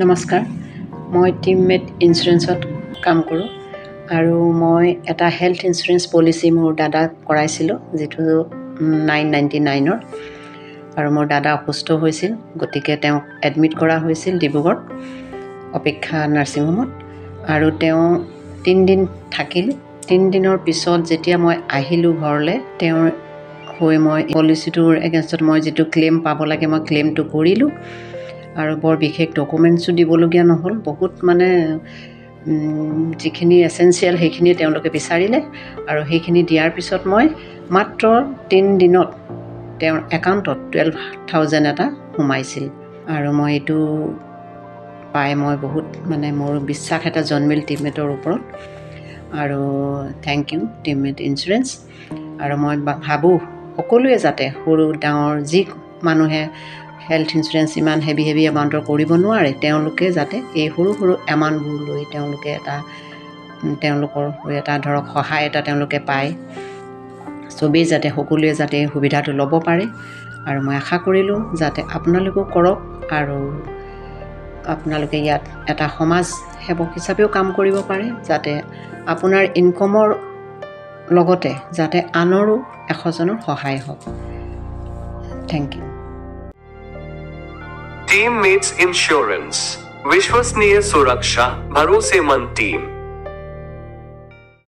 নমস্কাৰ মই টিমমেট ইঞ্চুৰেঞ্চত কাম কৰোঁ আৰু মই এটা হেল্থ ইঞ্চুৰেঞ্চ পলিচি মোৰ দাদাক কৰাইছিলোঁ যিটো 999ৰ আৰু মোৰ দাদা অসুস্থ হৈছিল গতিকে তেওঁক এডমিট কৰা হৈছিল ডিব্ৰুগড় অপেক্ষা নাৰ্ছিং হোমত আৰু তেওঁ 3 দিন থাকিল 3 দিনৰ পিছত যেতিয়া মই আহিলোঁ ঘৰলৈ তেওঁৰ হৈ মই পলিচিটোৰ এগেইনষ্টত মই যিটো ক্লেইম পাব লাগে মই ক্লেইমটো কৰিলোঁ আৰু বৰ বিশেষ ডকুমেণ্টছো দিবলগীয়া নহ'ল বহুত মানে যিখিনি এছেঞ্চিয়েল সেইখিনি তেওঁলোকে বিচাৰিলে আৰু সেইখিনি দিয়াৰ পিছত মই মাত্ৰ 3 দিনত তেওঁৰ একাউণ্টত 12,000 এটা সোমাইছিল আৰু মই এইটো পাই মই বহুত মানে মোৰ বিশ্বাস এটা জন্মিল টিমমেটৰ ওপৰত আৰু থেংক ইউ টিমমেট ইঞ্চুৰেঞ্চ আৰু মই ভাবোঁ সকলোৱে যাতে সৰু ডাঙৰ যি মানুহে হেল্থ ইঞ্চুৰেঞ্চ ইমান হেভি এমাউণ্টৰ কৰিব নোৱাৰে তেওঁলোকে যাতে এই সৰু এমাউণ্টবোৰ লৈ তেওঁলোকে তেওঁলোকৰ এটা ধৰক সহায় এটা তেওঁলোকে পায় চবেই যাতে সকলোৱে যাতে সুবিধাটো ল'ব পাৰে আৰু মই আশা কৰিলোঁ যাতে আপোনালোকেও কৰক আৰু আপোনালোকে ইয়াত এটা সমাজ সেৱক হিচাপেও কাম কৰিব পাৰে যাতে আপোনাৰ ইনকমৰ লগতে যাতে আনৰো এশজনৰ সহায় হওক থেংক ইউ टीममेट्स इंश्योरेंस विश्वसनीय सुरक्षा भरोसेमंद टीम।